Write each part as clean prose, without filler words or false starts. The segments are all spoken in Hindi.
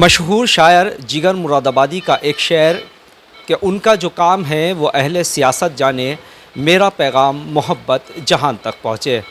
मशहूर शायर जिगर मुरादाबादी का एक शेर कि उनका जो काम है वो अहले सियासत जाने, मेरा पैगाम मोहब्बत जहान तक पहुँचे।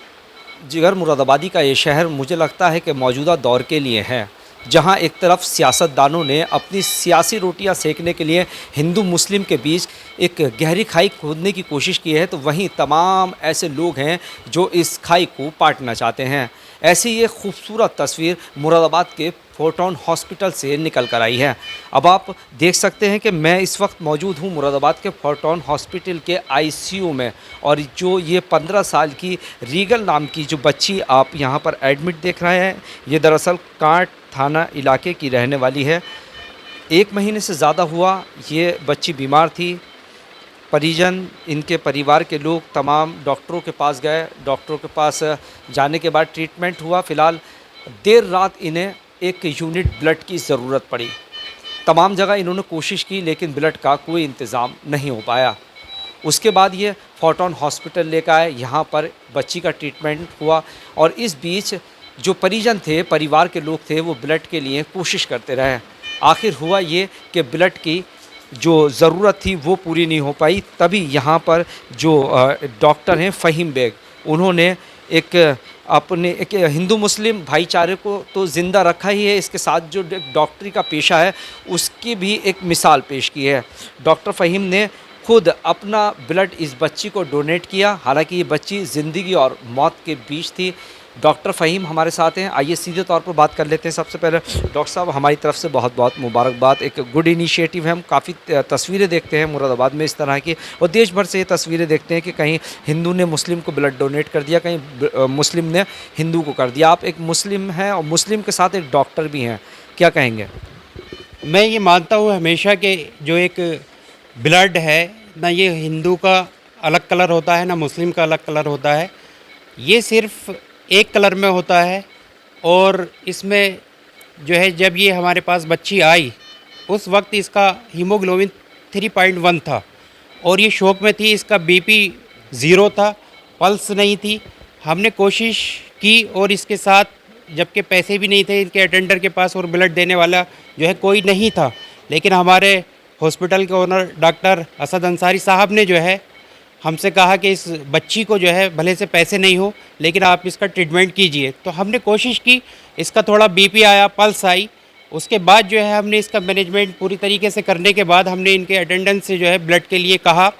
जिगर मुरादाबादी का ये शहर मुझे लगता है कि मौजूदा दौर के लिए है, जहाँ एक तरफ सियासतदानों ने अपनी सियासी रोटियां सेकने के लिए हिंदू मुस्लिम के बीच एक गहरी खाई खोदने की कोशिश की है, तो वहीं तमाम ऐसे लोग हैं जो इस खाई को पाटना चाहते हैं। ऐसी ये खूबसूरत तस्वीर मुरादाबाद के फोर्टाउन हॉस्पिटल से निकल कर आई है। अब आप देख सकते हैं कि मैं इस वक्त मौजूद हूँ मुरादाबाद के फोर्टाउन हॉस्पिटल के आईसीयू में, और जो ये 15 साल की रीगल नाम की जो बच्ची आप यहाँ पर एडमिट देख रहे हैं, ये दरअसल कांट थाना इलाके की रहने वाली है। 1 महीने से ज़्यादा हुआ ये बच्ची बीमार थी। परिजन, इनके परिवार के लोग तमाम डॉक्टरों के पास गए। डॉक्टरों के पास जाने के बाद ट्रीटमेंट हुआ। फ़िलहाल देर रात इन्हें एक यूनिट ब्लड की ज़रूरत पड़ी। तमाम जगह इन्होंने कोशिश की, लेकिन ब्लड का कोई इंतज़ाम नहीं हो पाया। उसके बाद ये फोर्टाउन हॉस्पिटल लेकर आए, यहाँ पर बच्ची का ट्रीटमेंट हुआ, और इस बीच जो परिजन थे, परिवार के लोग थे, वो ब्लड के लिए कोशिश करते रहे। आखिर हुआ ये कि ब्लड की जो ज़रूरत थी वो पूरी नहीं हो पाई। तभी यहाँ पर जो डॉक्टर हैं फ़हीम बेग, उन्होंने अपने एक हिंदू मुस्लिम भाईचारे को तो ज़िंदा रखा ही है, इसके साथ जो डॉक्टरी का पेशा है उसकी भी एक मिसाल पेश की है। डॉक्टर फ़हीम ने खुद अपना ब्लड इस बच्ची को डोनेट किया। हालांकि ये बच्ची ज़िंदगी और मौत के बीच थी। डॉक्टर फ़हीम हमारे साथ हैं, आइए सीधे तौर पर बात कर लेते हैं। सबसे पहले डॉक्टर साहब, हमारी तरफ से बहुत बहुत मुबारकबाद। एक गुड इनिशिएटिव है। हम काफ़ी तस्वीरें देखते हैं मुरादाबाद में इस तरह की, और देश भर से ये तस्वीरें देखते हैं कि कहीं हिंदू ने मुस्लिम को ब्लड डोनेट कर दिया, कहीं मुस्लिम ने हिंदू को कर दिया। आप एक मुस्लिम हैं और मुस्लिम के साथ एक डॉक्टर भी हैं, क्या कहेंगे? मैं ये मानता हूँ हमेशा कि जो एक ब्लड है ना, ये हिंदू का अलग कलर होता है ना मुस्लिम का अलग कलर होता है। ये सिर्फ एक कलर में होता है। और इसमें जो है, जब ये हमारे पास बच्ची आई उस वक्त इसका हीमोग्लोबिन 3.1 था और ये शौक में थी। इसका बीपी 0 था, पल्स नहीं थी। हमने कोशिश की और इसके साथ, जबकि पैसे भी नहीं थे इनके अटेंडर के पास और ब्लड देने वाला जो है कोई नहीं था, लेकिन हमारे हॉस्पिटल के ओनर डॉक्टर असद अंसारी साहब ने जो है हमसे कहा कि इस बच्ची को जो है भले से पैसे नहीं हो, लेकिन आप इसका ट्रीटमेंट कीजिए। तो हमने कोशिश की, इसका थोड़ा बीपी आया, पल्स आई। उसके बाद जो है हमने इसका मैनेजमेंट पूरी तरीके से करने के बाद हमने इनके अटेंडेंस से जो है ब्लड के लिए कहा।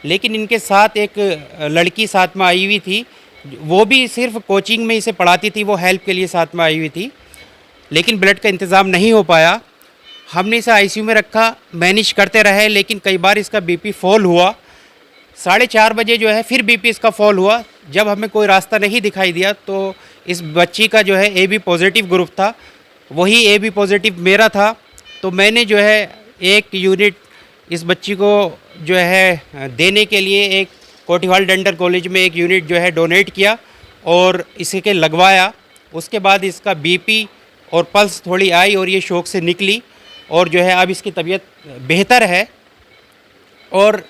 लेकिन इनके साथ एक लड़की साथ में आई हुई थी, वो भी सिर्फ कोचिंग में इसे पढ़ाती थी, वो हेल्प के लिए साथ में आई हुई थी, लेकिन ब्लड का इंतज़ाम नहीं हो पाया। हमने इसे आईसीयू में रखा, मैनेज करते रहे, लेकिन कई बार इसका बीपी फॉल हुआ। 4:30 बजे जो है फिर बीपी इसका फॉल हुआ। जब हमें कोई रास्ता नहीं दिखाई दिया तो इस बच्ची का जो है AB पॉजिटिव ग्रुप था, वही AB पॉजिटिव मेरा था। तो मैंने जो है एक यूनिट इस बच्ची को जो है देने के लिए एक कोटिवाल डेंटल कॉलेज में एक यूनिट जो है डोनेट किया और इसे के लगवाया। उसके बाद इसका बीपी और पल्स थोड़ी आई और ये शौक से निकली, और जो है अब इसकी तबीयत बेहतर है। और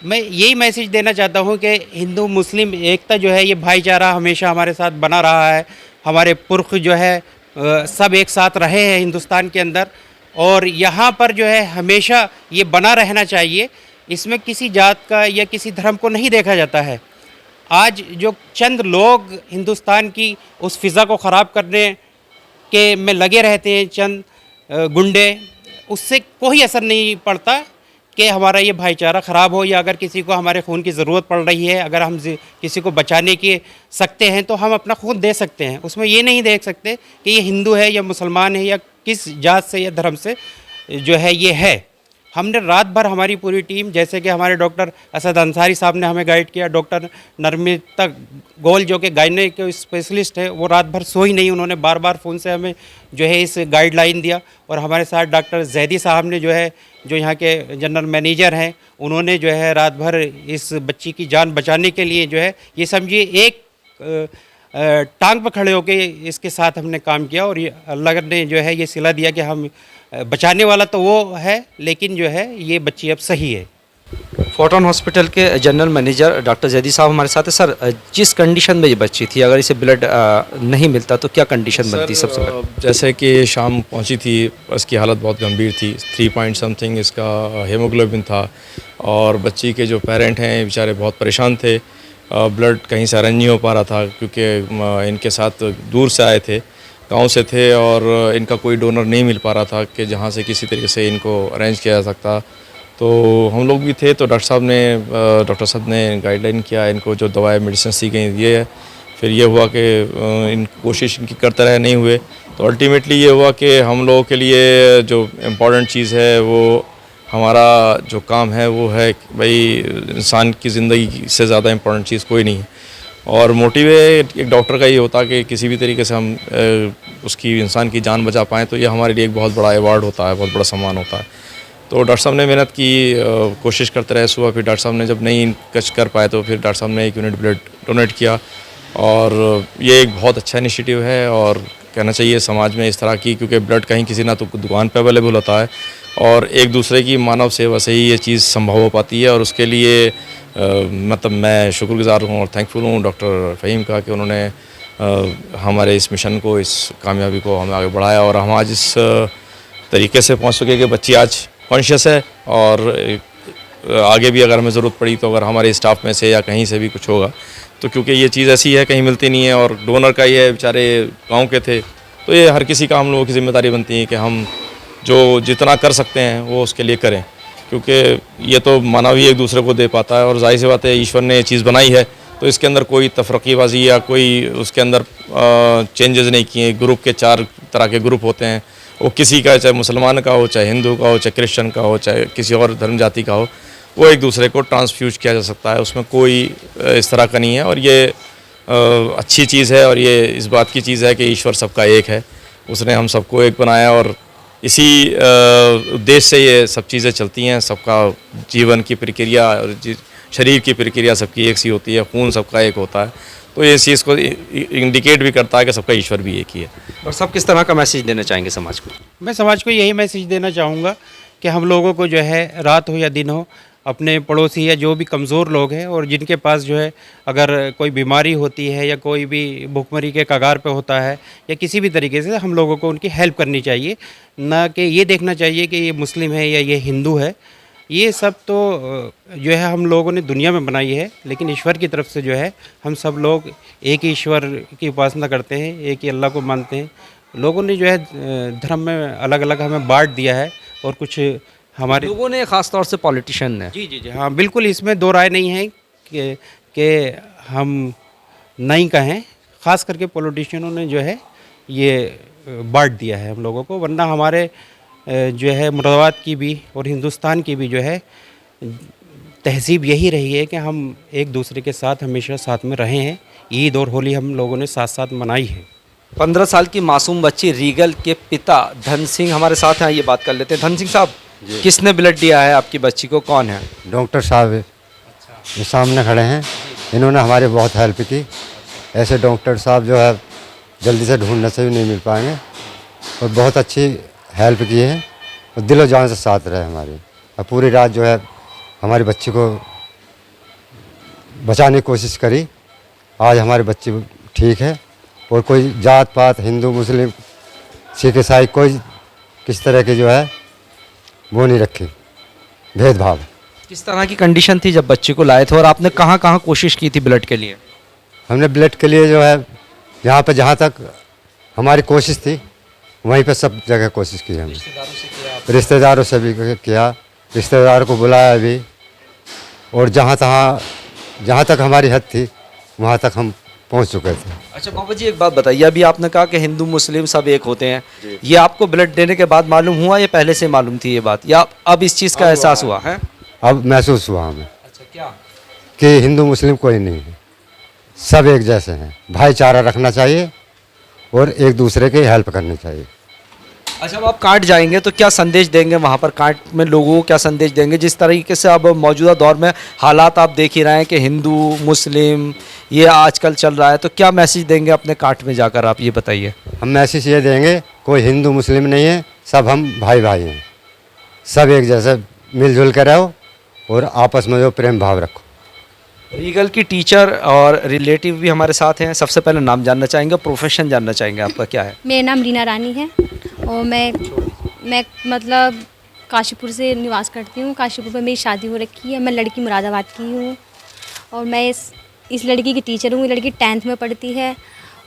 मैं यही मैसेज देना चाहता हूँ कि हिंदू मुस्लिम एकता जो है, ये भाईचारा हमेशा हमारे साथ बना रहा है। हमारे पुरख जो है सब एक साथ रहे हैं हिंदुस्तान के अंदर, और यहाँ पर जो है हमेशा ये बना रहना चाहिए। इसमें किसी जात का या किसी धर्म को नहीं देखा जाता है। आज जो चंद लोग हिंदुस्तान की उस फ़िज़ा को ख़राब करने के में लगे रहते हैं, चंद गुंडे, उससे कोई असर नहीं पड़ता कि हमारा ये भाईचारा ख़राब हो, या अगर किसी को हमारे खून की ज़रूरत पड़ रही है, अगर हम किसी को बचाने के सकते हैं तो हम अपना खून दे सकते हैं। उसमें ये नहीं देख सकते कि ये हिंदू है या मुसलमान है या किस जात से या धर्म से जो है ये है। हमने रात भर, हमारी पूरी टीम, जैसे कि हमारे डॉक्टर असद अंसारी साहब ने हमें गाइड किया, डॉक्टर नरमिता गोल जो कि गायने के स्पेशलिस्ट है, वो रात भर सोई नहीं। उन्होंने बार बार फ़ोन से हमें जो है इस गाइडलाइन दिया। और हमारे साथ डॉक्टर जैदी साहब ने जो है, जो यहाँ के जनरल मैनेजर हैं, उन्होंने जो है रात भर इस बच्ची की जान बचाने के लिए जो है, ये समझिए एक टांग पर खड़े होकर इसके साथ हमने काम किया। और ये अल्लाह ने जो है ये सिला दिया कि हम बचाने वाला तो वो है, लेकिन जो है ये बच्ची अब सही है। फोर्टन हॉस्पिटल के जनरल मैनेजर डॉक्टर जैदी साहब हमारे साथ है। सर, जिस कंडीशन में ये बच्ची थी, अगर इसे ब्लड नहीं मिलता तो क्या कंडीशन बनती सबसे पहले? जैसे कि शाम पहुंची थी, इसकी हालत बहुत गंभीर थी। 3 पॉइंट समथिंग इसका हेमोग्लोबिन था और बच्ची के जो पेरेंट हैं बेचारे बहुत परेशान थे। ब्लड कहीं से अरेंज नहीं हो पा रहा था क्योंकि इनके साथ दूर से आए थे, गांव से थे और इनका कोई डोनर नहीं मिल पा रहा था कि जहां से किसी तरीके से इनको अरेंज किया जा सकता। तो हम लोग भी थे, तो डॉक्टर साहब ने गाइडलाइन किया, इनको जो दवाएं मेडिसिन दी गई दिए है। फिर ये हुआ कि इन कोशिश इनकी करते रहे, नहीं हुए, तो अल्टीमेटली ये हुआ कि हम लोगों के लिए जो इम्पोर्टेंट चीज़ है, वो हमारा जो काम है वो है कि भाई इंसान की ज़िंदगी से ज़्यादा इम्पोर्टेंट चीज़ कोई नहीं है। और मोटिव एक डॉक्टर का ये होता कि किसी भी तरीके से हम उसकी इंसान की जान बचा पाएँ, तो ये हमारे लिए एक बहुत बड़ा अवार्ड होता है, बहुत बड़ा सम्मान होता है। तो डॉक्टर साहब ने मेहनत की, कोशिश करते रहे सुबह। फिर डॉक्टर साहब ने जब नहीं कच कर पाए तो फिर डॉक्टर साहब ने 1 यूनिट ब्लड डोनेट किया और ये एक बहुत अच्छा इनिशिएटिव है और कहना चाहिए समाज में इस तरह की, क्योंकि ब्लड कहीं किसी ना तो दुकान पे अवेलेबल होता है और एक दूसरे की मानव सेवा से ही ये चीज़ संभव हो पाती है। और उसके लिए मतलब मैं शुक्रगुजार हूँ और थैंकफुल हूँ डॉक्टर फ़हीम का कि उन्होंने हमारे इस मिशन को, इस कामयाबी को हमें आगे बढ़ाया और हम आज इस तरीके से पहुँच सके कि बच्ची आज कॉन्शियस है। और आगे भी अगर हमें ज़रूरत पड़ी तो अगर हमारे स्टाफ में से या कहीं से भी कुछ होगा तो, क्योंकि ये चीज़ ऐसी है कहीं मिलती नहीं है और डोनर का ये बेचारे गांव के थे, तो ये हर किसी का हम लोगों की जिम्मेदारी बनती है कि हम जो जितना कर सकते हैं वो उसके लिए करें, क्योंकि ये तो मानव ही एक दूसरे को दे पाता है। और जाहिर सी बात है ईश्वर ने ये चीज़ बनाई है तो इसके अंदर कोई तफरक़ीबाजी या कोई उसके अंदर चेंजेस नहीं किए। ग्रुप के 4 तरह के ग्रुप होते हैं, वो किसी का, चाहे मुसलमान का हो, चाहे हिंदू का हो, चाहे क्रिश्चियन का हो, चाहे किसी और धर्म जाति का हो, वो एक दूसरे को ट्रांसफ्यूज किया जा सकता है, उसमें कोई इस तरह का नहीं है। और ये अच्छी चीज़ है और ये इस बात की चीज़ है कि ईश्वर सबका एक है, उसने हम सबको एक बनाया और इसी उद्देश्य से ये सब चीज़ें चलती हैं। सबका जीवन की प्रक्रिया और शरीर की प्रक्रिया सबकी एक सी होती है, खून सबका एक होता है, तो ये चीज़ को इंडिकेट भी करता है कि सबका ईश्वर भी एक ही है। और सब किस तरह का मैसेज देना चाहेंगे समाज को? मैं समाज को यही मैसेज देना चाहूँगा कि हम लोगों को जो है, रात हो या दिन हो, अपने पड़ोसी या जो भी कमज़ोर लोग हैं और जिनके पास जो है अगर कोई बीमारी होती है या कोई भी भुखमरी के कगार पे होता है या किसी भी तरीके से, हम लोगों को उनकी हेल्प करनी चाहिए, ना कि ये देखना चाहिए कि ये मुस्लिम है या ये हिंदू है। ये सब तो जो है हम लोगों ने दुनिया में बनाई है, लेकिन ईश्वर की तरफ से जो है हम सब लोग एक ही ईश्वर की उपासना करते हैं, एक ही अल्लाह को मानते हैं। लोगों ने जो है धर्म में अलग अलग हमें बांट दिया है और कुछ हमारे लोगों ने, ख़ास तौर से पॉलिटिशियन ने। जी, हाँ बिल्कुल, इसमें दो राय नहीं है कि हम नहीं कहें। ख़ास करके पॉलिटिशियनों ने जो है ये बांट दिया है हम लोगों को, वरना हमारे जो है मुरादाबाद की भी और हिंदुस्तान की भी जो है तहज़ीब यही रही है कि हम एक दूसरे के साथ हमेशा साथ में रहे हैं। ईद और होली हम लोगों ने साथ साथ मनाई है। 15 साल की मासूम बच्ची रीगल के पिता धन सिंह हमारे साथ हैं, ये बात कर लेते हैं। धन सिंह साहब, किसने ब्लड दिया है आपकी बच्ची को, कौन है? डॉक्टर साहब ये सामने खड़े हैं, इन्होंने हमारी बहुत हेल्प की। ऐसे डॉक्टर साहब जो है जल्दी से ढूंढने से भी नहीं मिल पाएंगे और बहुत अच्छी हेल्प की है और दिलो जान से साथ रहे हमारी। और पूरी रात जो है हमारी बच्ची को बचाने की कोशिश करी। आज हमारी बच्ची ठीक है और कोई जात पात, हिंदू मुस्लिम सिख ईसाई, कोई किस तरह की जो है वो नहीं रखी भेदभाव। किस तरह की कंडीशन थी जब बच्ची को लाए थे और आपने कहाँ कहाँ कोशिश की थी ब्लड के लिए? हमने ब्लड के लिए जो है यहाँ पे जहाँ तक हमारी कोशिश थी वहीं पे सब जगह कोशिश की हमने। रिश्तेदारों से भी किया, रिश्तेदारों को बुलाया भी, और जहाँ तक हमारी हद थी वहाँ तक हम पहुँच चुके थे। अच्छा बाबा जी, एक बात बताइए, अभी आपने कहा कि हिंदू मुस्लिम सब एक होते हैं, ये आपको ब्लड देने के बाद मालूम हुआ या पहले से मालूम थी ये बात, या अब इस चीज़ का एहसास हुआ है? अब महसूस हुआ हमें अच्छा, क्या कि हिंदू मुस्लिम कोई नहीं है, सब एक जैसे हैं। भाईचारा रखना चाहिए और एक दूसरे की हेल्प करनी चाहिए। अच्छा, अब आप काट जाएंगे तो क्या संदेश देंगे वहाँ पर? काट में लोगों को क्या संदेश देंगे? जिस तरीके से अब मौजूदा दौर में हालात आप देख ही रहे हैं कि हिंदू मुस्लिम ये आजकल चल रहा है, तो क्या मैसेज देंगे अपने काट में जाकर, आप ये बताइए। हम मैसेज ये देंगे, कोई हिंदू मुस्लिम नहीं है, सब हम भाई भाई हैं, सब एक जैसे मिलजुल कर रहो और आपस में जो प्रेम भाव रखो। रीगल की टीचर और रिलेटिव भी हमारे साथ हैं। सबसे पहले नाम जानना चाहेंगे, प्रोफेशन जानना चाहेंगे, आपका क्या है? मेरा नाम रीना रानी है और मैं मतलब काशीपुर से निवास करती हूँ। काशीपुर में मेरी शादी हो रखी है। मैं लड़की मुरादाबाद की हूँ और मैं इस लड़की की टीचर हूँ। ये लड़की 10th में पढ़ती है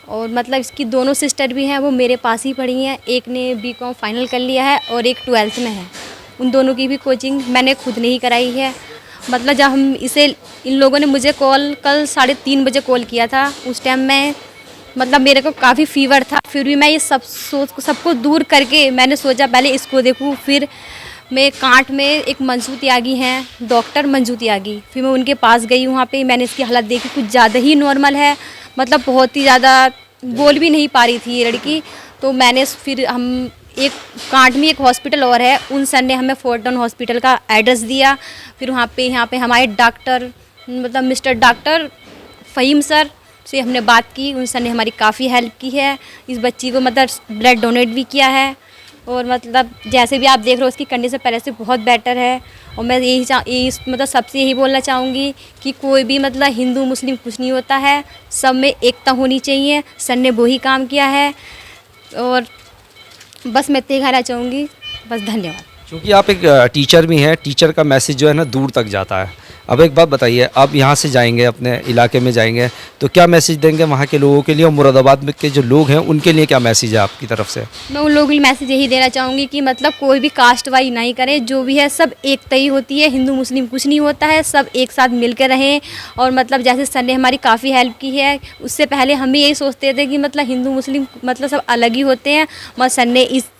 और मतलब इसकी दोनों सिस्टर भी हैं, वो मेरे पास ही पढ़ी हैं। एक ने BCom फाइनल कर लिया है और एक 12th में है। उन दोनों की भी कोचिंग मैंने खुद नहीं कराई है। मतलब जब इन लोगों ने मुझे कल 3:30 बजे कॉल किया था, उस टाइम मैं मतलब मेरे को काफ़ी फीवर था। फिर भी मैं ये सबको दूर करके मैंने सोचा पहले इसको देखूँ। फिर मैं कांट में एक मंजू त्यागी हैं, डॉक्टर मंजू त्यागी, फिर मैं उनके पास गई। वहाँ पे मैंने इसकी हालत देखी, कुछ ज़्यादा ही नॉर्मल है, मतलब बहुत ही ज़्यादा बोल भी नहीं पा रही थी ये लड़की। तो मैंने फिर हम एक कांट में एक हॉस्पिटल और है, उन सर ने हमें फोर्टन हॉस्पिटल का एड्रेस दिया। फिर यहाँ पे हमारे डॉक्टर मतलब मिस्टर डॉक्टर फ़हीम सर से हमने बात की। उन सर ने हमारी काफ़ी हेल्प की है। इस बच्ची को मतलब ब्लड डोनेट भी किया है और मतलब जैसे भी आप देख रहे हो उसकी कंडीशन पहले से बहुत बेटर है। और मैं यही मतलब सबसे यही बोलना चाहूँगी कि कोई भी मतलब हिंदू मुस्लिम कुछ नहीं होता है, सब में एकता होनी चाहिए। सर ने वही काम किया है और बस मैं इतना कहना चाहूँगी, बस धन्यवाद। क्योंकि आप एक टीचर भी हैं, टीचर का मैसेज जो है ना दूर तक जाता है। अब एक बात बताइए, आप यहाँ से जाएंगे अपने इलाके में जाएंगे तो क्या मैसेज देंगे वहाँ के लोगों के लिए, और मुरादाबाद में के जो लोग हैं उनके लिए क्या मैसेज है आपकी तरफ से? मैं उन लोगों के लिए मैसेज यही देना चाहूँगी कि मतलब कोई भी कास्ट वाइज नहीं करें, जो भी है सब एकता ही होती है। हिंदू मुस्लिम कुछ नहीं होता है, सब एक साथ मिल कर रहें। और मतलब जैसे सर ने हमारी काफ़ी हेल्प की है, उससे पहले हम भी यही सोचते थे कि मतलब हिंदू मुस्लिम मतलब सब अलग ही होते हैं, मगर सर ने इस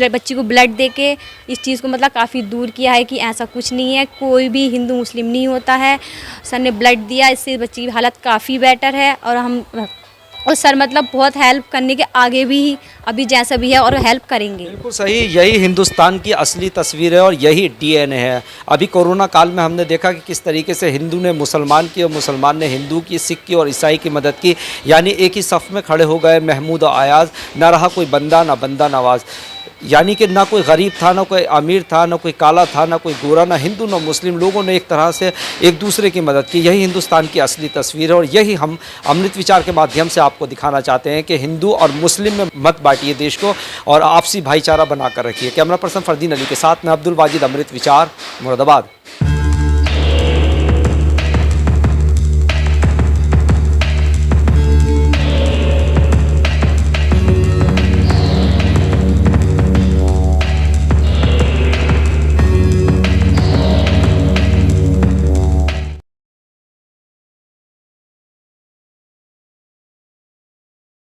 बच्ची को ब्लड दे के इस चीज़ को मतलब काफ़ी दूर किया है कि ऐसा कुछ नहीं है, कोई भी हिंदू मुस्लिम नहीं होता है। सर ने ब्लड दिया, इससे बच्ची की हालत काफ़ी बेटर है। और सर मतलब बहुत हेल्प करने के आगे भी अभी जैसा भी है और हेल्प करेंगे। बिल्कुल सही, यही हिंदुस्तान की असली तस्वीर है और यही DNA है। अभी कोरोना काल में हमने देखा कि किस तरीके से हिंदू ने मुसलमान की और मुसलमान ने हिंदू की, सिख की और ईसाई की मदद की। यानी एक ही सफ़ में खड़े हो गए महमूद और अयाज, ना रहा कोई बंदा ना बंदा नवाज। यानी कि ना कोई गरीब था, ना कोई अमीर था, ना कोई काला था, ना कोई गोरा, ना हिंदू ना मुस्लिम, लोगों ने एक तरह से एक दूसरे की मदद की। यही हिंदुस्तान की असली तस्वीर है और यही हम अमृत विचार के माध्यम से आपको दिखाना चाहते हैं कि हिंदू और मुस्लिम में मत बांटिए देश को और आपसी भाईचारा बना कर रखिए। कैमरा पर्सन फरदीन अली के साथ मैं अब्दुल वाजिद, अमृत विचार, मुरादाबाद।